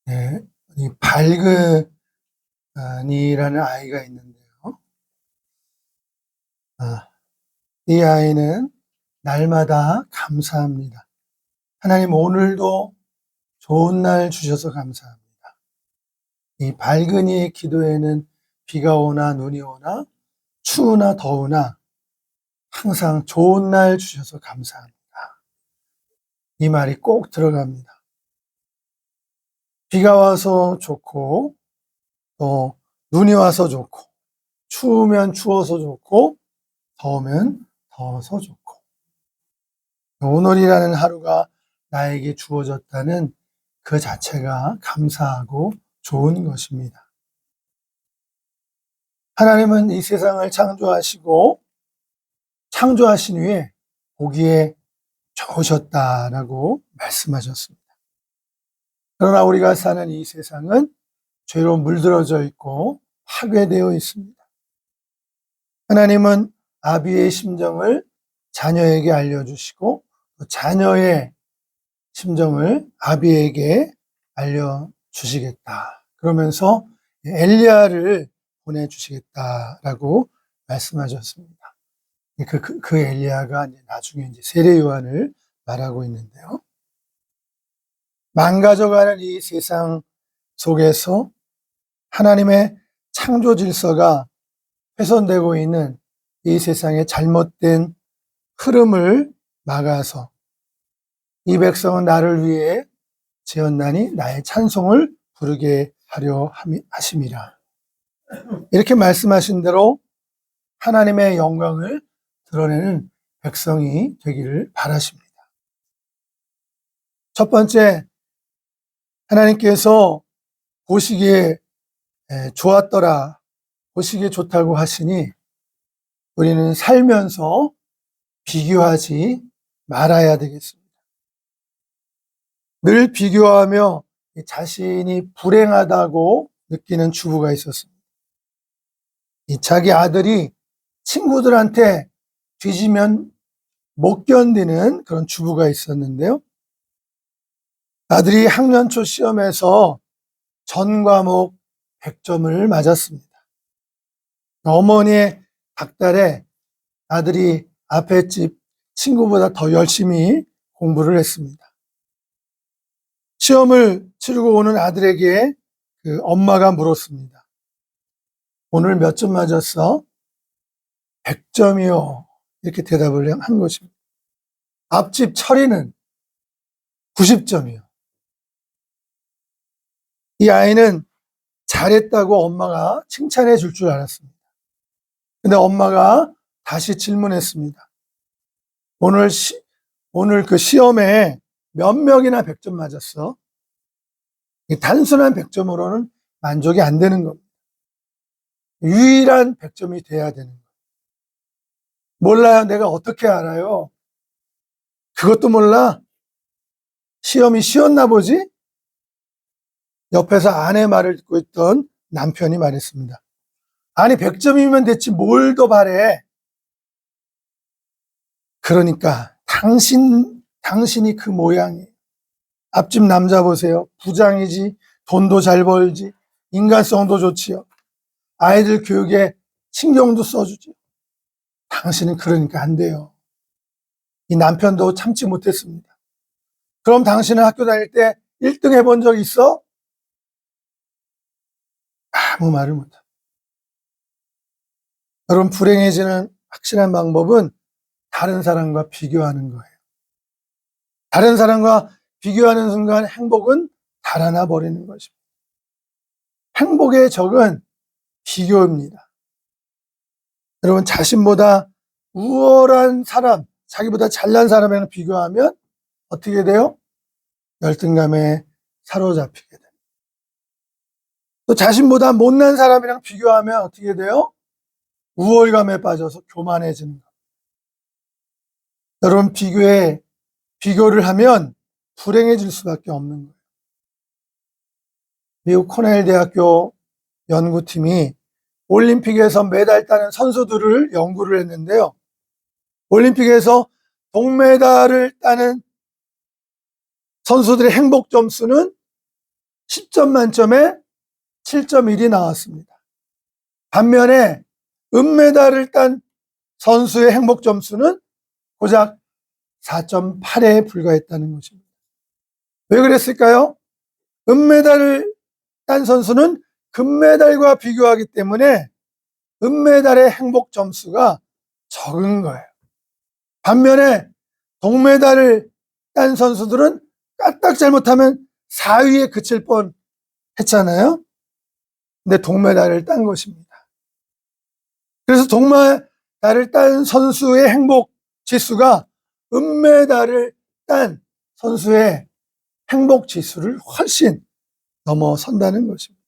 네, 이 발근이라는 아이가 있는데요. 아, 이 아이는 날마다 감사합니다. 하나님 오늘도 좋은 날 주셔서 감사합니다. 이 발근이의 기도에는 비가 오나 눈이 오나 추우나 더우나 항상 좋은 날 주셔서 감사합니다. 이 말이 꼭 들어갑니다. 비가 와서 좋고 또 눈이 와서 좋고 추우면 추워서 좋고 더우면 더워서 좋고 오늘이라는 하루가 나에게 주어졌다는 그 자체가 감사하고 좋은 것입니다. 하나님은 이 세상을 창조하시고 창조하신 후에 보기에 좋으셨다라고 말씀하셨습니다. 그러나 우리가 사는 이 세상은 죄로 물들어져 있고 파괴되어 있습니다. 하나님은 아비의 심정을 자녀에게 알려주시고 자녀의 심정을 아비에게 알려주시겠다. 그러면서 엘리야를 보내주시겠다라고 말씀하셨습니다. 그 엘리야가 나중에 이제 세례 요한을 말하고 있는데요. 망가져가는 이 세상 속에서 하나님의 창조 질서가 훼손되고 있는 이 세상의 잘못된 흐름을 막아서 이 백성은 나를 위해 지었나니 나의 찬송을 부르게 하려 하심이라. 이렇게 말씀하신 대로 하나님의 영광을 드러내는 백성이 되기를 바라십니다. 첫 번째, 하나님께서 보시기에 좋았더라, 보시기에 좋다고 하시니 우리는 살면서 비교하지 말아야 되겠습니다. 늘 비교하며 자신이 불행하다고 느끼는 주부가 있었습니다. 자기 아들이 친구들한테 뒤지면 못 견디는 그런 주부가 있었는데요. 아들이 학년 초 시험에서 전 과목 100점을 맞았습니다. 어머니의 닥달에 아들이 앞에 집 친구보다 더 열심히 공부를 했습니다. 시험을 치르고 오는 아들에게 그 엄마가 물었습니다. 오늘 몇 점 맞았어? 100점이요. 이렇게 대답을 한 것입니다. 앞집 철이는 90점이요. 이 아이는 잘했다고 엄마가 칭찬해 줄 줄 알았습니다. 근데 엄마가 다시 질문했습니다. 오늘 그 시험에 몇 명이나 100점 맞았어? 단순한 100점으로는 만족이 안 되는 겁니다. 유일한 100점이 돼야 되는 거예요. 몰라요. 내가 어떻게 알아요? 그것도 몰라? 시험이 쉬웠나 보지? 옆에서 아내 말을 듣고 있던 남편이 말했습니다. 아니 100점이면 됐지 뭘 더 바래? 그러니까 당신이 그 모양이에요. 앞집 남자 보세요. 부장이지, 돈도 잘 벌지, 인간성도 좋지요. 아이들 교육에 신경도 써주지. 당신은 그러니까 안 돼요. 이 남편도 참지 못했습니다. 그럼 당신은 학교 다닐 때 1등 해본 적 있어? 아무 말을 못합니다. 여러분, 불행해지는 확실한 방법은 다른 사람과 비교하는 거예요. 다른 사람과 비교하는 순간 행복은 달아나 버리는 것입니다. 행복의 적은 비교입니다. 여러분, 자신보다 우월한 사람, 자기보다 잘난 사람이랑 비교하면 어떻게 돼요? 열등감에 사로잡히게 됩니다. 또 자신보다 못난 사람이랑 비교하면 어떻게 돼요? 우월감에 빠져서 교만해지는 겁니다. 여러분, 비교를 하면 불행해질 수밖에 없는 거예요. 미국 코넬 대학교 연구팀이 올림픽에서 메달 따는 선수들을 연구를 했는데요. 올림픽에서 동메달을 따는 선수들의 행복 점수는 10점 만점에 7.1이 나왔습니다. 반면에 은메달을 딴 선수의 행복 점수는 고작 4.8에 불과했다는 것입니다. 왜 그랬을까요? 은메달을 딴 선수는 금메달과 비교하기 때문에 은메달의 행복 점수가 적은 거예요. 반면에 동메달을 딴 선수들은 까딱 잘못하면 4위에 그칠 뻔 했잖아요. 근데 동메달을 딴 것입니다. 그래서 동메달을 딴 선수의 행복 지수가 은메달을 딴 선수의 행복 지수를 훨씬 넘어선다는 것입니다.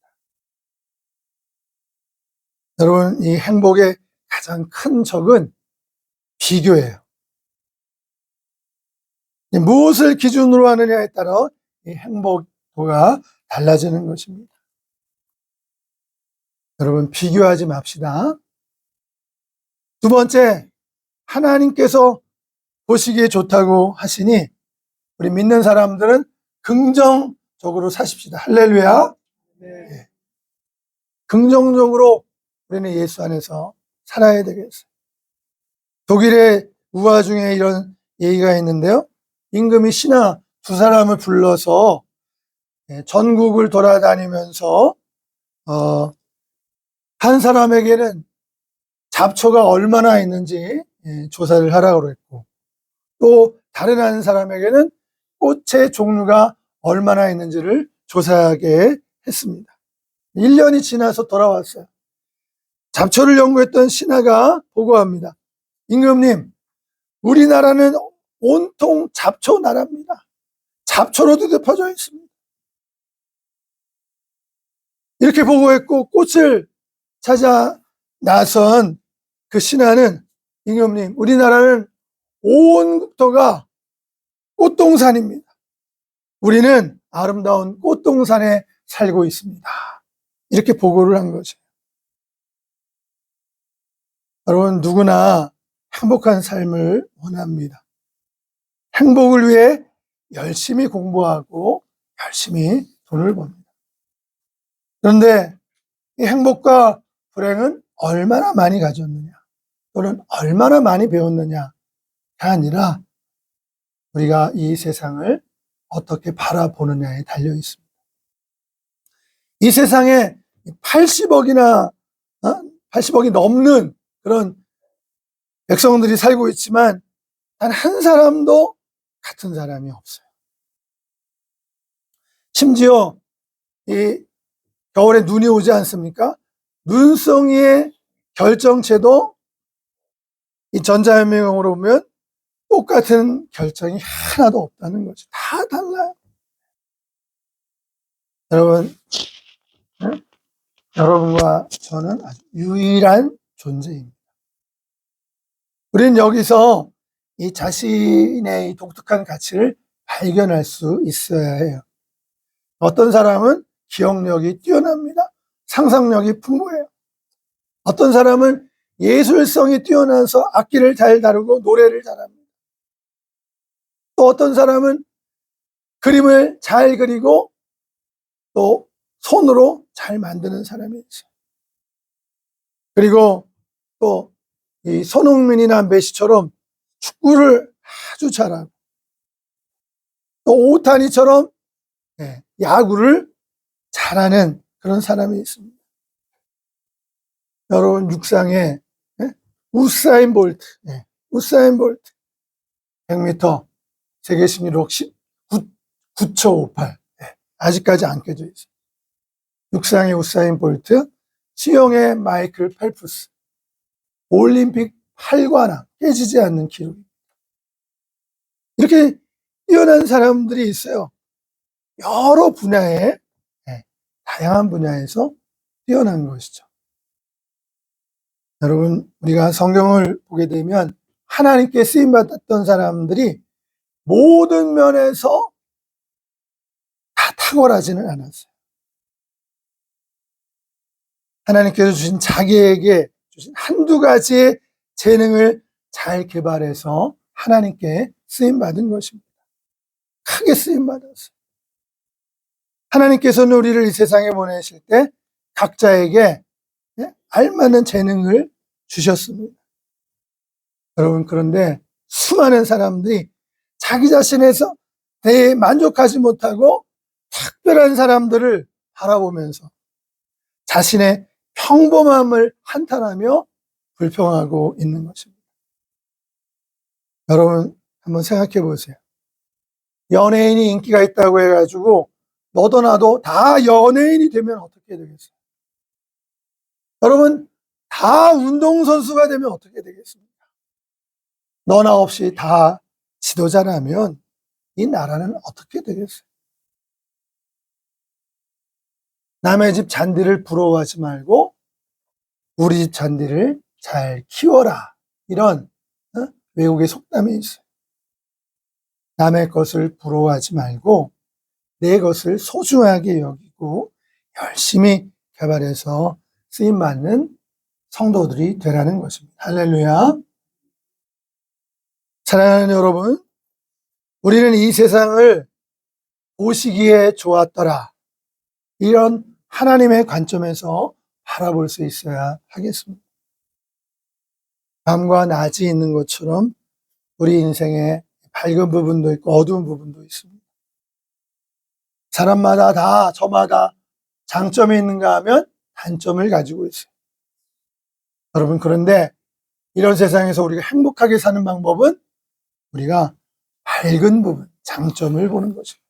여러분, 이 행복의 가장 큰 적은 비교예요. 무엇을 기준으로 하느냐에 따라 이 행복도가 달라지는 것입니다. 여러분, 비교하지 맙시다. 두 번째, 하나님께서 보시기에 좋다고 하시니 우리 믿는 사람들은 긍정적으로 사십시다. 할렐루야. 네. 긍정적으로 우리는 예수 안에서 살아야 되겠어요. 독일의 우화 중에 이런 얘기가 있는데요. 임금이 신하 두 사람을 불러서 전국을 돌아다니면서 한 사람에게는 잡초가 얼마나 있는지 조사를 하라고 했고, 또 다른 한 사람에게는 꽃의 종류가 얼마나 있는지를 조사하게 했습니다. 1년이 지나서 돌아왔어요. 잡초를 연구했던 신하가 보고합니다. 임금님, 우리나라는 온통 잡초 나라입니다. 잡초로 뒤덮여져 있습니다. 이렇게 보고했고, 꽃을 찾아 나선 그 신하는, 임금님, 우리나라는 온 국토가 꽃동산입니다. 우리는 아름다운 꽃동산에 살고 있습니다. 이렇게 보고를 한 거죠. 여러분, 누구나 행복한 삶을 원합니다. 행복을 위해 열심히 공부하고 열심히 돈을 법니다. 그런데 이 행복과 불행은 얼마나 많이 가졌느냐, 또는 얼마나 많이 배웠느냐가 아니라 우리가 이 세상을 어떻게 바라보느냐에 달려 있습니다. 이 세상에 80억이 넘는 그런 백성들이 살고 있지만 단 한 사람도 같은 사람이 없어요. 심지어 이 겨울에 눈이 오지 않습니까? 눈송이의 결정체도 이 전자현미경으로 보면 똑같은 결정이 하나도 없다는 거죠. 다 달라요. 여러분, 여러분과 저는 아주 유일한 존재입니다. 우리는 여기서 이 자신의 독특한 가치를 발견할 수 있어야 해요. 어떤 사람은 기억력이 뛰어납니다. 상상력이 풍부해요. 어떤 사람은 예술성이 뛰어나서 악기를 잘 다루고 노래를 잘합니다. 또 어떤 사람은 그림을 잘 그리고 또 손으로 잘 만드는 사람이 있어요. 그리고 또 이 손흥민이나 메시처럼 축구를 아주 잘하고, 또 오타니처럼 야구를 잘하는 그런 사람이 있습니다. 여러분, 육상에 우사인 볼트 100m 세계 신기록 9초 58 아직까지 안 깨져 있어요. 육상의 우사인 볼트, 수영의 마이클 펠프스, 올림픽 8관왕, 깨지지 않는 기록. 이렇게 뛰어난 사람들이 있어요. 여러 분야에, 다양한 분야에서 뛰어난 것이죠. 여러분, 우리가 성경을 보게 되면 하나님께 쓰임받았던 사람들이 모든 면에서 다 탁월하지는 않았어요. 하나님께서 주신 자기에게 주신 한두 가지의 재능을 잘 개발해서 하나님께 쓰임받은 것입니다. 크게 쓰임받았어요. 하나님께서는 우리를 이 세상에 보내실 때 각자에게 알맞는 재능을 주셨습니다. 여러분, 그런데 수많은 사람들이 자기 자신에서 대해 만족하지 못하고 특별한 사람들을 바라보면서 자신의 평범함을 한탄하며 불평하고 있는 것입니다. 여러분, 한번 생각해 보세요. 연예인이 인기가 있다고 해가지고 너도 나도 다 연예인이 되면 어떻게 되겠어요? 여러분, 다 운동선수가 되면 어떻게 되겠습니까? 너나 없이 다 지도자라면 이 나라는 어떻게 되겠어요? 남의 집 잔디를 부러워하지 말고 우리 집 잔디를 잘 키워라. 이런 외국의 속담이 있어요. 남의 것을 부러워하지 말고 내 것을 소중하게 여기고 열심히 개발해서 쓰임받는 성도들이 되라는 것입니다. 할렐루야. 사랑하는 여러분, 우리는 이 세상을 보시기에 좋았더라. 이런 하나님의 관점에서 바라볼 수 있어야 하겠습니다. 밤과 낮이 있는 것처럼 우리 인생에 밝은 부분도 있고 어두운 부분도 있습니다. 사람마다 다 저마다 장점이 있는가 하면 단점을 가지고 있어요. 여러분, 그런데 이런 세상에서 우리가 행복하게 사는 방법은 우리가 밝은 부분, 장점을 보는 것입니다.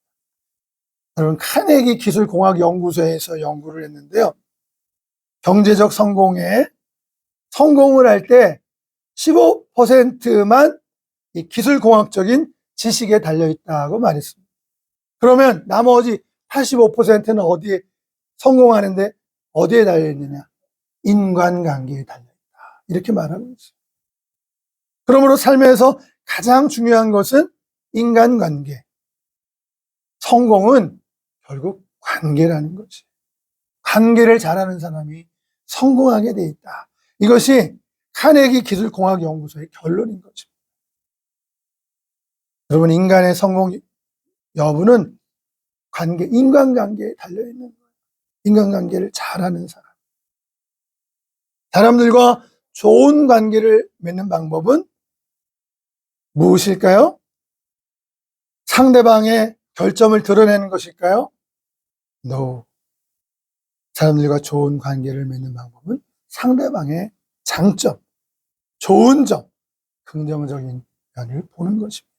여러분, 카네기 기술공학연구소에서 연구를 했는데요. 경제적 성공을 할 때 15%만 이 기술공학적인 지식에 달려있다고 말했습니다. 그러면 나머지 85%는 어디에 성공하는데 어디에 달려있느냐? 인간관계에 달려있다. 이렇게 말하고 있어요. 그러므로 삶에서 가장 중요한 것은 인간관계. 성공은 결국 관계라는 거지. 관계를 잘하는 사람이 성공하게 돼 있다. 이것이 카네기 기술공학연구소의 결론인 거죠. 여러분, 인간의 성공 여부는 인간관계에 달려있는 거예요. 인간관계를 잘하는 사람. 사람들과 좋은 관계를 맺는 방법은 무엇일까요? 상대방의 결점을 드러내는 것일까요? No. 사람들과 좋은 관계를 맺는 방법은 상대방의 장점, 좋은 점, 긍정적인 면을 보는 것입니다.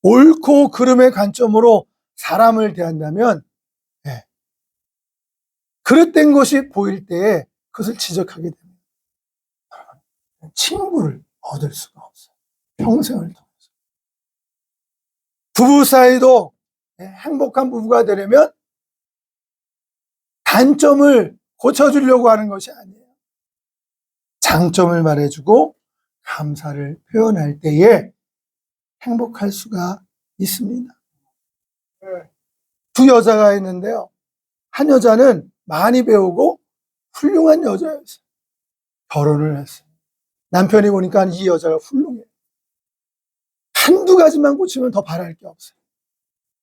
옳고 그름의 관점으로 사람을 대한다면 그릇된 것이 보일 때에 그것을 지적하게 됩니다. 친구를 얻을 수가 없어요. 평생을 통해서. 부부 사이도 행복한 부부가 되려면 단점을 고쳐주려고 하는 것이 아니에요. 장점을 말해주고 감사를 표현할 때에 행복할 수가 있습니다. 두 여자가 있는데요. 한 여자는 많이 배우고 훌륭한 여자였어요. 결혼을 했어요. 남편이 보니까 이 여자가 훌륭해요. 한두 가지만 고치면 더 바랄 게 없어요.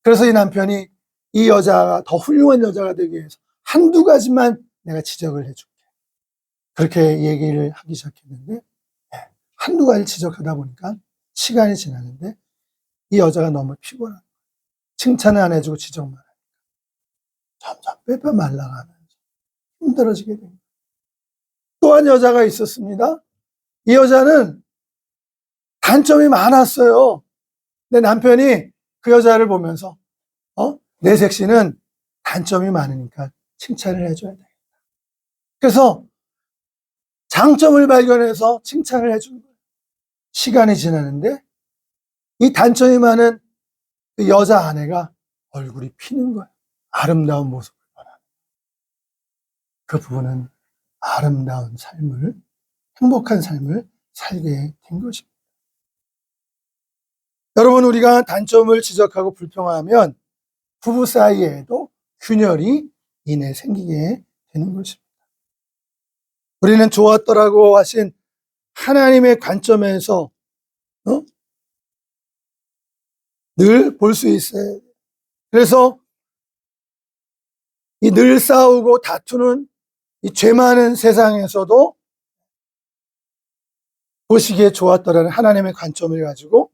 그래서 이 남편이 이 여자가 더 훌륭한 여자가 되기 위해서 한두 가지만 내가 지적을 해줄게. 그렇게 얘기를 하기 시작했는데 한두 가지를 지적하다 보니까 시간이 지나는데 이 여자가 너무 피곤한 거예요. 칭찬을 안 해주고 지적만 하니까 점점 빼빼 말라가면서 힘들어지게 됩니다. 또 한 여자가 있었습니다. 이 여자는 단점이 많았어요. 근데 남편이 그 여자를 보면서 내 색시는 단점이 많으니까 칭찬을 해줘야 돼. 그래서 장점을 발견해서 칭찬을 해주는 거예요. 시간이 지나는데 이 단점이 많은 그 여자 아내가 얼굴이 피는 거예요. 아름다운 모습을 바라는. 그 부부는 아름다운 삶을, 행복한 삶을 살게 된 것입니다. 여러분, 우리가 단점을 지적하고 불평하면 부부 사이에도 균열이 인해 생기게 되는 것입니다. 우리는 좋았더라고 하신 하나님의 관점에서 늘 볼 수 있어요. 그래서 이 늘 싸우고 다투는 이 죄 많은 세상에서도 보시기에 좋았더라는 하나님의 관점을 가지고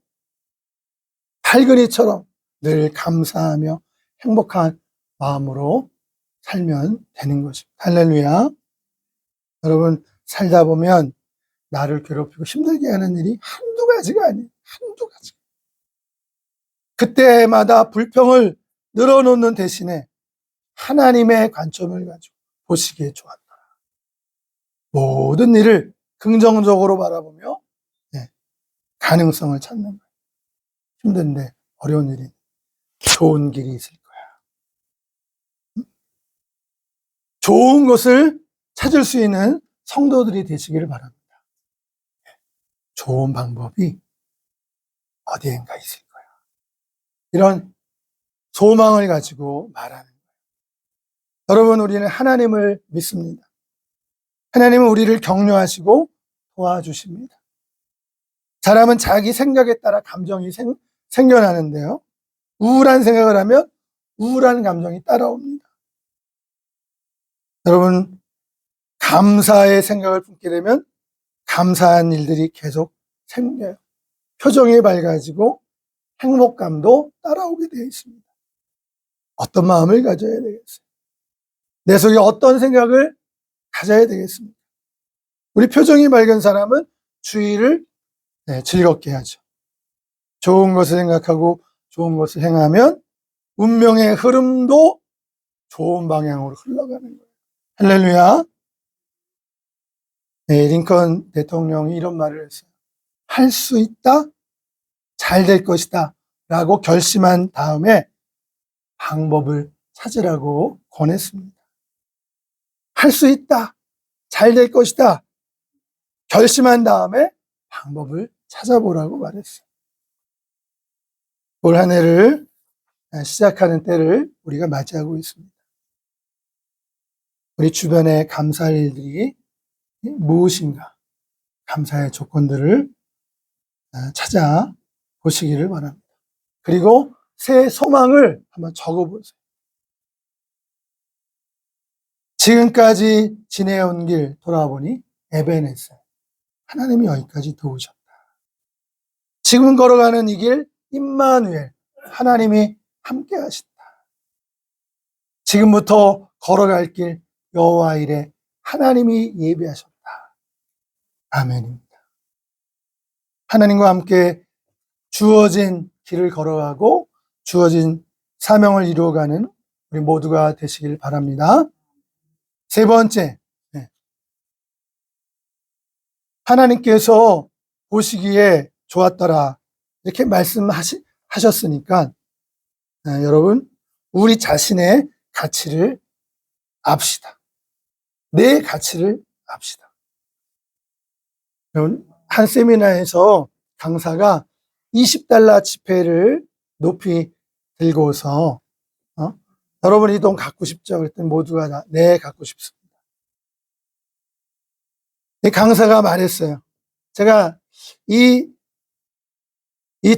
밝은 이처럼 늘 감사하며 행복한 마음으로 살면 되는 것입니다. 할렐루야. 여러분, 살다 보면 나를 괴롭히고 힘들게 하는 일이 한두 가지가 아니에요. 한두 가지. 그때마다 불평을 늘어놓는 대신에 하나님의 관점을 가지고 보시기에 좋았더라. 모든 일을 긍정적으로 바라보며 가능성을 찾는 거예요. 힘든데 어려운 일이 좋은 길이 있을 거야. 좋은 것을 찾을 수 있는 성도들이 되시기를 바랍니다. 좋은 방법이 어디엔가 있을 거야. 이런 소망을 가지고 말하는 거예요. 여러분, 우리는 하나님을 믿습니다. 하나님은 우리를 격려하시고 도와주십니다. 사람은 자기 생각에 따라 감정이 생겨나는데요. 우울한 생각을 하면 우울한 감정이 따라옵니다. 여러분, 감사의 생각을 품게 되면 감사한 일들이 계속 생겨요. 표정이 밝아지고 행복감도 따라오게 되어 있습니다. 어떤 마음을 가져야 되겠어요? 내 속에 어떤 생각을 가져야 되겠습니까? 우리 표정이 밝은 사람은 주의를 즐겁게 하죠. 좋은 것을 생각하고 좋은 것을 행하면 운명의 흐름도 좋은 방향으로 흘러가는 거예요. 할렐루야. 링컨 대통령이 이런 말을 했어요. 할 수 있다, 잘 될 것이다 라고 결심한 다음에 방법을 찾으라고 권했습니다. 할 수 있다, 잘 될 것이다 결심한 다음에 방법을 찾아보라고 말했어요. 올 한 해를 시작하는 때를 우리가 맞이하고 있습니다. 우리 주변에 감사할 일들이 무엇인가, 감사의 조건들을 찾아보시기를 바랍니다. 그리고 새 소망을 한번 적어보세요. 지금까지 지내온 길 돌아보니 에베네셀, 하나님이 여기까지 도우셨다. 지금 걸어가는 이 길 임마누엘, 하나님이 함께 하신다. 지금부터 걸어갈 길 여호와 이레, 하나님이 예비하셨다. 아멘입니다. 하나님과 함께 주어진 길을 걸어가고 주어진 사명을 이루어가는 우리 모두가 되시길 바랍니다. 세 번째, 하나님께서 보시기에 좋았더라 이렇게 말씀하셨으니까 여러분, 우리 자신의 가치를 압시다. 내 가치를 압시다. 여러분, 한 세미나에서 강사가 20달러 지폐를 높이 들고서 여러분 이 돈 갖고 싶죠? 그랬더니 모두가 네, 갖고 싶습니다. 이 강사가 말했어요. 제가 이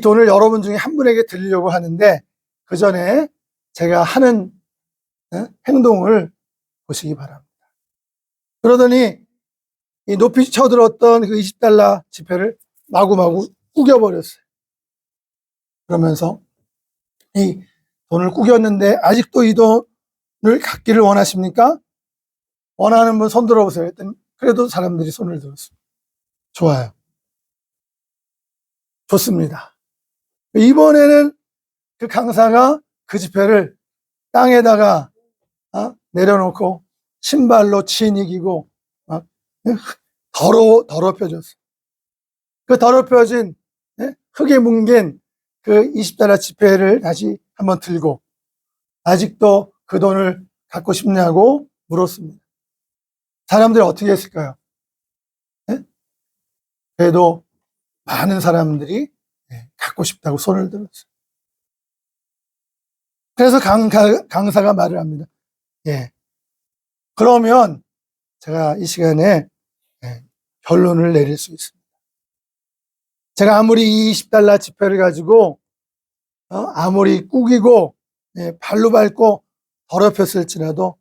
돈을 여러분 중에 한 분에게 드리려고 하는데 그 전에 제가 하는 행동을 보시기 바랍니다. 그러더니 이 높이 쳐들었던 그 20달러 지폐를 마구마구 구겨버렸어요. 그러면서 이 돈을 구겼는데 아직도 이 돈을 갖기를 원하십니까? 원하는 분 손 들어보세요. 했더니 그래도 사람들이 손을 들었습니다. 좋아요. 좋습니다. 이번에는 그 강사가 그 지폐를 땅에다가 내려놓고 신발로 치이기고 더럽혀졌어요. 그 더럽혀진 흙에 뭉갠 그 20달러 지폐를 다시 한번 들고 아직도 그 돈을 갖고 싶냐고 물었습니다. 사람들이 어떻게 했을까요? 그래도 많은 사람들이 갖고 싶다고 손을 들었어요. 그래서 강사가 말을 합니다. 그러면 제가 이 시간에 결론을 내릴 수 있습니다. 제가 아무리 이 20달러 지폐를 가지고 아무리 꾸기고 발로 밟고 더럽혔을지라도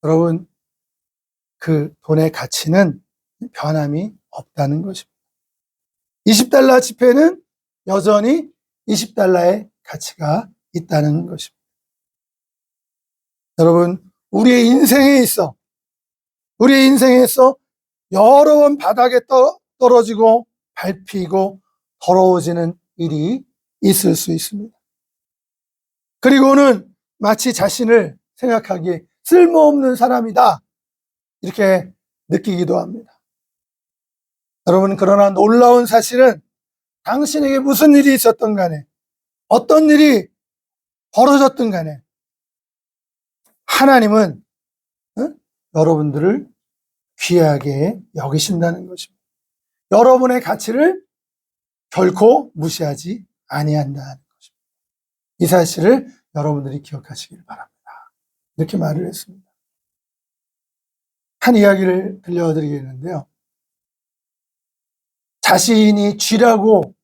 여러분, 그 돈의 가치는 변함이 없다는 것입니다. 20달러 지폐는 여전히 20달러의 가치가 있다는 것입니다. 여러분, 우리의 인생에 있어 여러 번 바닥에 떨어지고 밟히고 더러워지는 일이 있을 수 있습니다. 그리고는 마치 자신을 생각하기에 쓸모없는 사람이다, 이렇게 느끼기도 합니다. 여러분, 그러나 놀라운 사실은 당신에게 무슨 일이 있었던 간에, 어떤 일이 벌어졌든 간에 하나님은 여러분들을 귀하게 여기신다는 것입니다. 여러분의 가치를 결코 무시하지 아니한다는 것입니다. 이 사실을 여러분들이 기억하시길 바랍니다. 이렇게 말을 했습니다. 한 이야기를 들려드리겠는데요. 자신이 쥐라고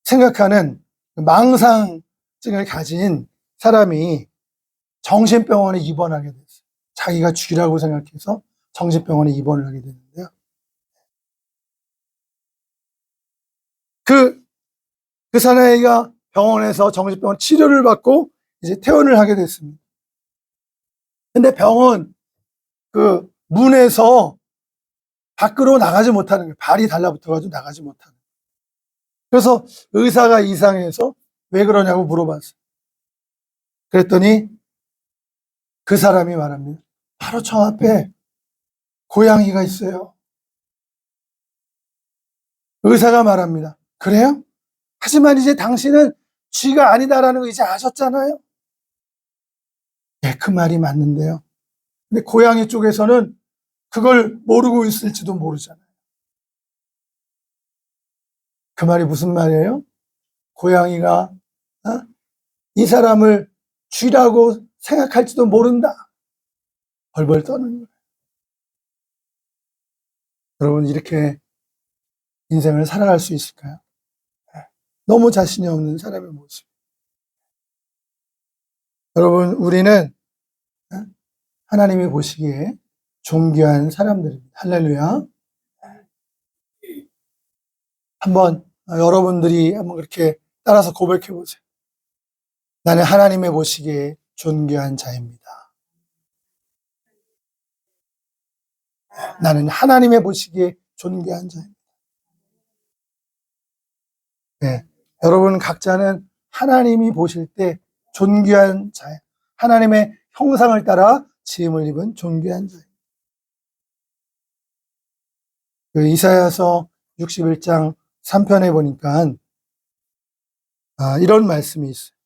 생각하는 망상증을 가진 사람이 정신병원에 입원하게 됐어요. 자기가 쥐라고 생각해서 정신병원에 입원을 하게 되는데요. 그 사나이가 병원에서 정신병원 치료를 받고 이제 퇴원을 하게 됐습니다. 근데 병원 그 문에서 밖으로 나가지 못하는 거예요. 발이 달라붙어가지고 나가지 못하는 거예요. 그래서 의사가 이상해서 왜 그러냐고 물어봤어요. 그랬더니 그 사람이 말합니다. 바로 저 앞에 고양이가 있어요. 의사가 말합니다. 그래요? 하지만 이제 당신은 쥐가 아니다라는 거 이제 아셨잖아요. 네, 그 말이 맞는데요. 근데 고양이 쪽에서는 그걸 모르고 있을지도 모르잖아요. 그 말이 무슨 말이에요? 고양이가 이 사람을 쥐라고 생각할지도 모른다. 벌벌 떠는 거예요. 여러분, 이렇게 인생을 살아갈 수 있을까요? 너무 자신이 없는 사람의 모습. 여러분, 우리는 하나님이 보시기에 존귀한 사람들입니다. 할렐루야. 여러분들이 한번 그렇게 따라서 고백해 보세요. 나는 하나님의 보시기에 존귀한 자입니다. 나는 하나님의 보시기에 존귀한 자입니다. 네. 여러분 각자는 하나님이 보실 때 존귀한 자예요. 하나님의 형상을 따라 지음을 입은 존귀한 자예요. 그 이사야서 61장 3편에 보니까 이런 말씀이 있어요.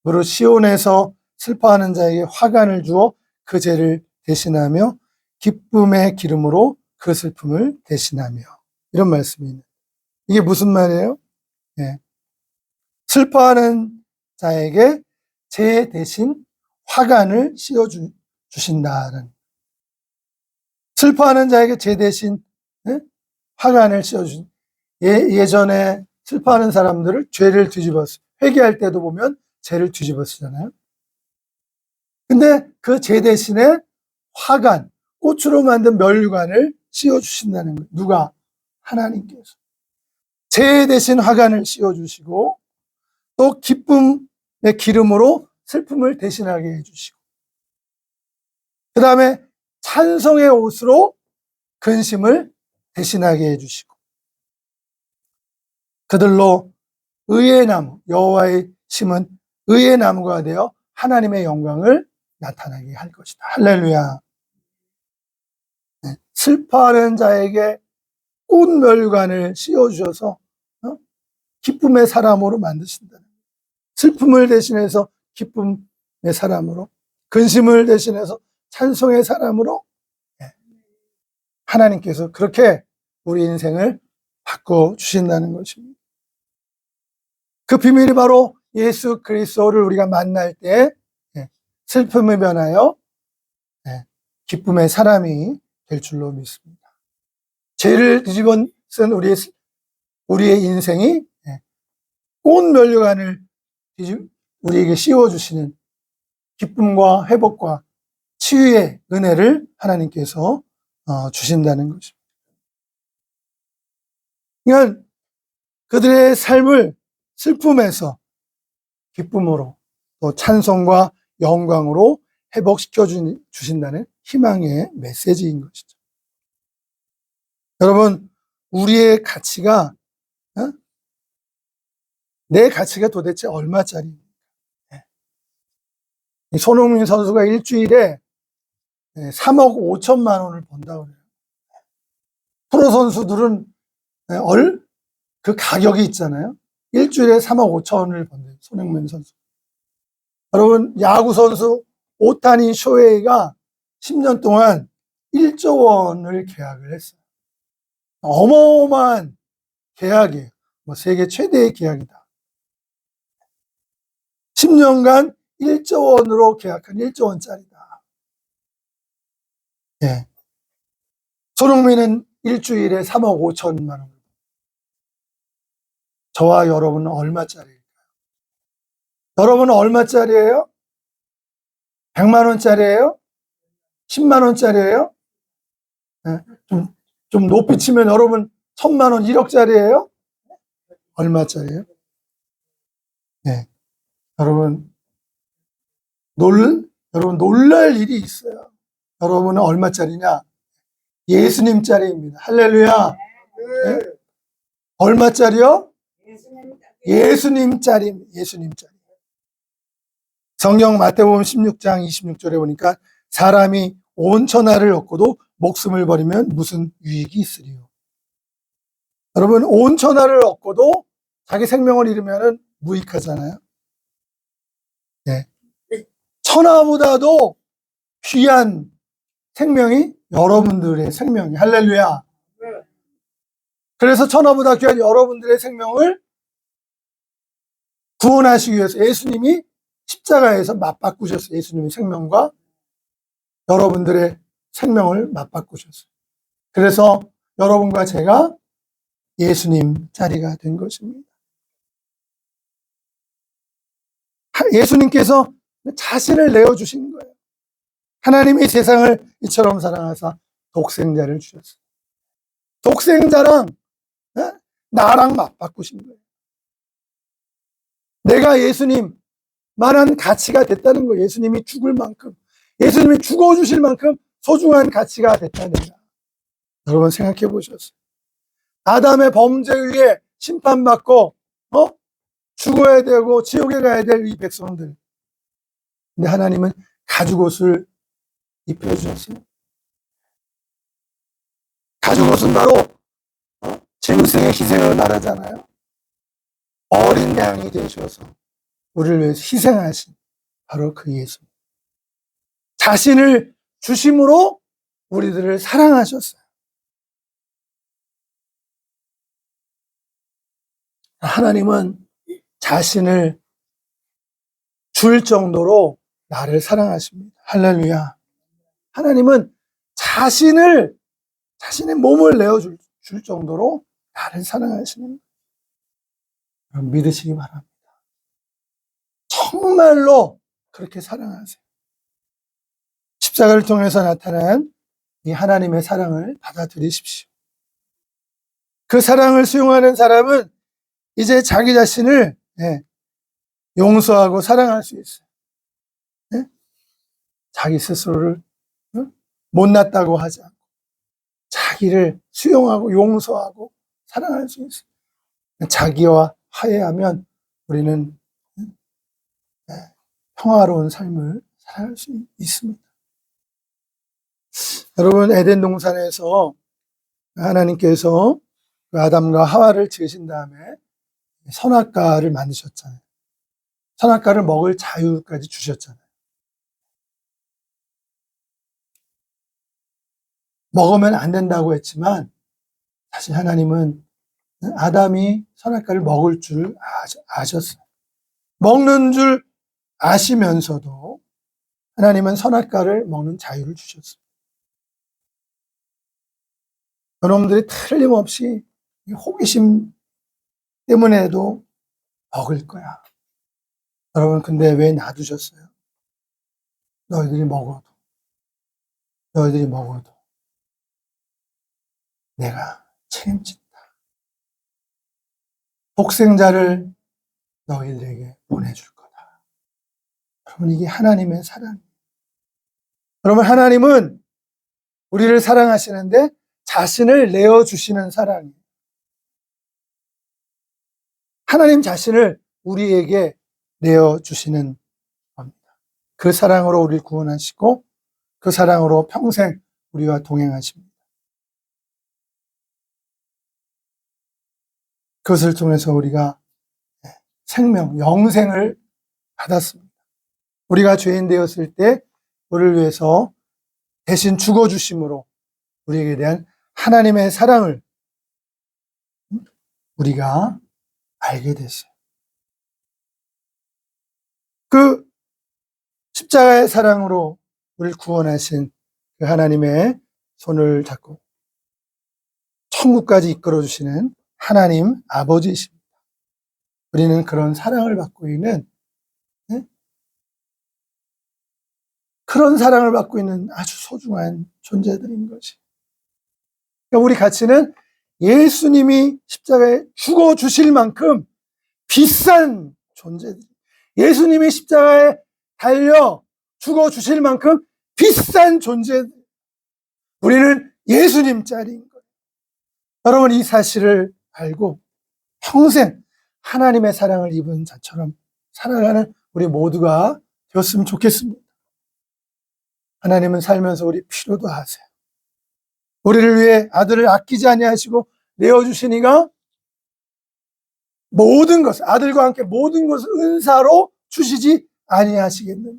무릇 시온에서 슬퍼하는 자에게 화관을 주어 그 죄를 대신하며 기쁨의 기름으로 그 슬픔을 대신하며, 이런 말씀이 있는. 이게 무슨 말이에요? 네. 슬퍼하는 자에게 죄 대신 화관을 씌워 주신다는. 슬퍼하는 자에게 죄 대신 화관을 씌워 주신. 예전에 슬퍼하는 사람들을 죄를 뒤집었어요. 회개할 때도 보면 죄를 뒤집어 쓰잖아요. 근데 그 죄 대신에 화관, 꽃으로 만든 면류관을 씌워주신다는 거예요. 누가? 하나님께서. 죄 대신 화관을 씌워주시고 또 기쁨의 기름으로 슬픔을 대신하게 해주시고, 그 다음에 찬송의 옷으로 근심을 대신하게 해주시고, 그들로 의의 나무, 여호와의 심은 의의 나무가 되어 하나님의 영광을 나타나게 할 것이다. 할렐루야. 네. 슬퍼하는 자에게 꽃면류관을 씌워주셔서 기쁨의 사람으로 만드신다는 거예요. 슬픔을 대신해서 기쁨의 사람으로, 근심을 대신해서 찬송의 사람으로 하나님께서 그렇게 우리 인생을 바꿔주신다는 것입니다. 그 비밀이 바로 예수 그리스도를 우리가 만날 때 슬픔을 면하여 기쁨의 사람이 될 줄로 믿습니다. 죄를 뒤집어 쓴 우리의 인생이 꽃면류관을 우리에게 씌워주시는 기쁨과 회복과 치유의 은혜를 하나님께서 주신다는 것입니다. 그러니까 그들의 삶을 슬픔에서 기쁨으로 또 찬송과 영광으로 회복시켜 주신다는 희망의 메시지인 것이죠. 여러분, 우리의 가치가, 내 가치가 도대체 얼마짜리입니까? 손흥민 선수가 일주일에 3억 5천만 원을 번다고 그래요. 프로 선수들은 그 가격이 있잖아요. 일주일에 3억 5천을 번대요. 손흥민 선수. 여러분, 야구 선수 오타니 쇼헤이가 10년 동안 1조 원을 계약을 했어요. 어마어마한 계약이에요. 세계 최대의 계약이다. 10년간 1조 원으로 계약한 1조 원짜리다. 예. 손흥민은 일주일에 3억 5천만 원. 저와 여러분은 얼마짜리일까요? 여러분은 얼마짜리예요? 100만 원짜리예요? 10만 원짜리예요? 예. 좀 높이 치면 여러분 1000만 원, 1억짜리예요? 얼마짜리예요? 예. 여러분 놀랄 일이 있어요. 여러분은 얼마짜리냐? 예수님짜리입니다. 할렐루야. 네? 얼마짜리요? 예수님짜리입니다. 예수님짜리. 성경 마태복음 16장 26절에 보니까 사람이 온 천하를 얻고도 목숨을 버리면 무슨 유익이 있으리요. 여러분, 온 천하를 얻고도 자기 생명을 잃으면 무익하잖아요. 네. 천하보다도 귀한 생명이 여러분들의 생명이. 할렐루야. 그래서 천하보다 귀한 여러분들의 생명을 구원하시기 위해서 예수님이 십자가에서 맞바꾸셨어요. 예수님의 생명과 여러분들의 생명을 맞바꾸셨어요. 그래서 여러분과 제가 예수님 자리가 된 것입니다. 예수님께서 자신을 내어주신 거예요. 하나님이 세상을 이처럼 사랑하사 독생자를 주셨어요. 독생자랑 나랑 맞바꾸신 거예요. 내가 예수님만한 가치가 됐다는 거예요. 예수님이 죽을 만큼, 예수님이 죽어주실 만큼 소중한 가치가 됐다는 거예요. 여러분 생각해 보셨어요? 아담의 범죄 위에 심판받고 죽어야 되고 지옥에 가야 될 이 백성들. 근데 하나님은 가죽옷을 입혀주셨어요. 가죽옷은 바로 짐승의 희생을 말하잖아요. 어린 양이 되셔서 우리를 위해서 희생하신 바로 그 예수. 자신을 주심으로 우리들을 사랑하셨어요. 하나님은 자신을 줄 정도로 나를 사랑하십니다. 할렐루야. 하나님은 자신의 몸을 내어줄 정도로 나를 사랑하시는 거예요. 믿으시기 바랍니다. 정말로 그렇게 사랑하세요. 십자가를 통해서 나타난 이 하나님의 사랑을 받아들이십시오. 그 사랑을 수용하는 사람은 이제 자기 자신을 용서하고 사랑할 수 있어요. 자기 스스로를 못났다고 하지 않고 자기를 수용하고 용서하고 사랑할 수 있어요. 자기와 화해하면 우리는 평화로운 삶을 살아갈 수 있습니다. 여러분, 에덴 동산에서 하나님께서 아담과 하와를 지으신 다음에 선악과를 만드셨잖아요. 선악과를 먹을 자유까지 주셨잖아요. 먹으면 안 된다고 했지만 사실 하나님은 아담이 선악과를 먹을 줄 아셨어요. 먹는 줄 아시면서도 하나님은 선악과를 먹는 자유를 주셨어요. 여러분들이 틀림없이 호기심 때문에도 먹을 거야. 여러분, 근데 왜 놔두셨어요? 너희들이 먹어도. 너희들이 먹어도 내가 책임진다. 독생자를 너희들에게 보내줄 거다. 여러분, 이게 하나님의 사랑이에요. 여러분, 하나님은 우리를 사랑하시는데 자신을 내어주시는 사랑이에요. 하나님 자신을 우리에게 내어주시는 겁니다. 그 사랑으로 우리를 구원하시고 그 사랑으로 평생 우리와 동행하십니다. 그것을 통해서 우리가 생명, 영생을 받았습니다. 우리가 죄인 되었을 때 우리를 위해서 대신 죽어주심으로 우리에게 대한 하나님의 사랑을 우리가 알게 됐어요. 그 십자가의 사랑으로 우리를 구원하신 그 하나님의 손을 잡고 천국까지 이끌어주시는 하나님 아버지이십니다. 우리는 그런 사랑을 받고 있는, 그런 사랑을 받고 있는 아주 소중한 존재들인 것이. 그러니까 우리 가치는 예수님이 십자가에 죽어주실 만큼 비싼 존재들. 예수님이 십자가에 달려 죽어주실 만큼 비싼 존재들. 우리는 예수님짜리인 거예요. 여러분, 이 사실을 알고 평생 하나님의 사랑을 입은 자처럼 살아가는 우리 모두가 되었으면 좋겠습니다. 하나님은 살면서 우리 필요도 하세요. 우리를 위해 아들을 아끼지 아니하시고 내어주시니가 모든 것, 아들과 함께 모든 것을 은사로 주시지 아니하시겠느냐.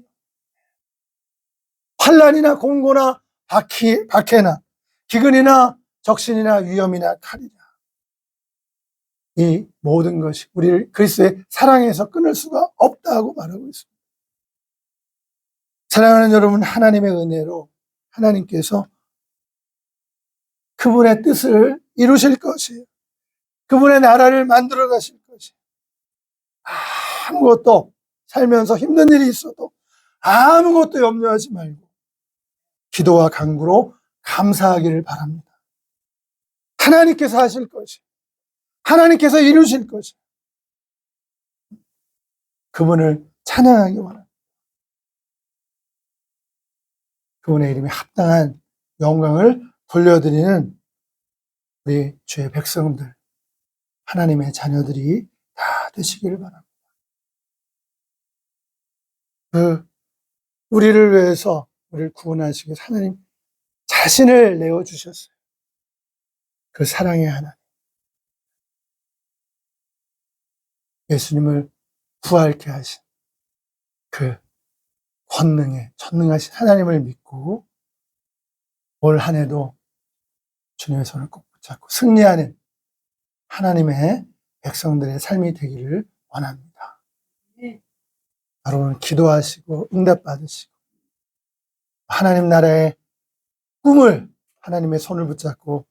환난이나 공고나 박해나 기근이나 적신이나 위험이나 칼이나 이 모든 것이 우리를 그리스도의 사랑에서 끊을 수가 없다고 말하고 있습니다. 사랑하는 여러분, 하나님의 은혜로 하나님께서 그분의 뜻을 이루실 것이에요. 그분의 나라를 만들어 가실 것이에요. 아무것도 살면서 힘든 일이 있어도 아무것도 염려하지 말고 기도와 간구로 감사하기를 바랍니다. 하나님께서 하실 것이에요. 하나님께서 이루실 것이에요. 그분을 찬양하기 원합니다. 그분의 이름에 합당한 영광을 돌려드리는 우리 주의 백성들, 하나님의 자녀들이 다 되시기를 바랍니다. 우리를 위해서 우리를 구원하시기 위해서 하나님 자신을 내어주셨어요. 그 사랑의 하나님. 예수님을 부활케 하신 그 권능에 전능하신 하나님을 믿고 올 한 해도 주님의 손을 꼭 붙잡고 승리하는 하나님의 백성들의 삶이 되기를 원합니다. 여러분, 기도하시고 응답받으시고 하나님 나라의 꿈을 하나님의 손을 붙잡고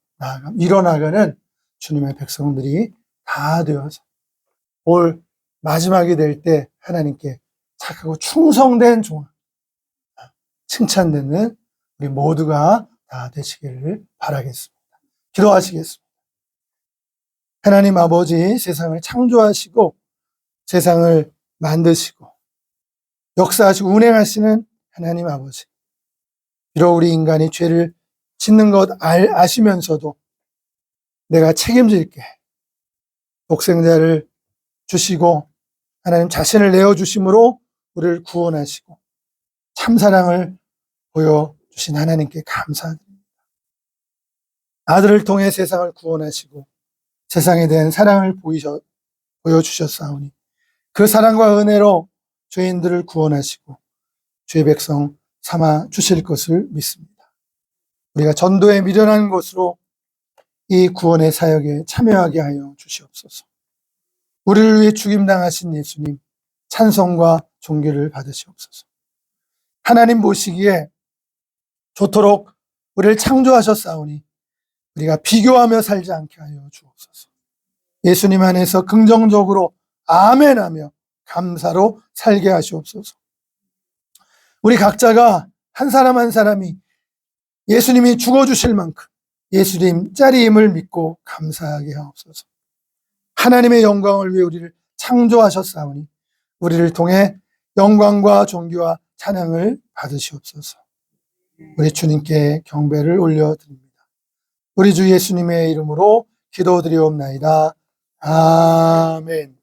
일어나가는 주님의 백성들이 다 되어서 올 마지막이 될 때 하나님께 착하고 충성된 종, 칭찬되는 우리 모두가 다 되시기를 바라겠습니다. 기도하시겠습니다. 하나님 아버지, 세상을 창조하시고 세상을 만드시고 역사하시고 운행하시는 하나님 아버지, 비록 우리 인간이 죄를 짓는 것 아시면서도 내가 책임질게, 독생자를 주시고 하나님 자신을 내어주심으로 우리를 구원하시고 참사랑을 보여주신 하나님께 감사드립니다. 아들을 통해 세상을 구원하시고 세상에 대한 사랑을 보여주셨사오니 그 사랑과 은혜로 죄인들을 구원하시고 주의 백성 삼아 주실 것을 믿습니다. 우리가 전도에 미련한 것으로 이 구원의 사역에 참여하게 하여 주시옵소서. 우리를 위해 죽임당하신 예수님 찬송과 존귀를 받으시옵소서. 하나님 보시기에 좋도록 우리를 창조하셨사오니 우리가 비교하며 살지 않게 하여 주옵소서. 예수님 안에서 긍정적으로 아멘하며 감사로 살게 하시옵소서. 우리 각자가 한 사람 한 사람이 예수님이 죽어주실 만큼 예수님 짜리임을 믿고 감사하게 하옵소서. 하나님의 영광을 위해 우리를 창조하셨사오니 우리를 통해 영광과 존귀와 찬양을 받으시옵소서. 우리 주님께 경배를 올려드립니다. 우리 주 예수님의 이름으로 기도드리옵나이다. 아멘.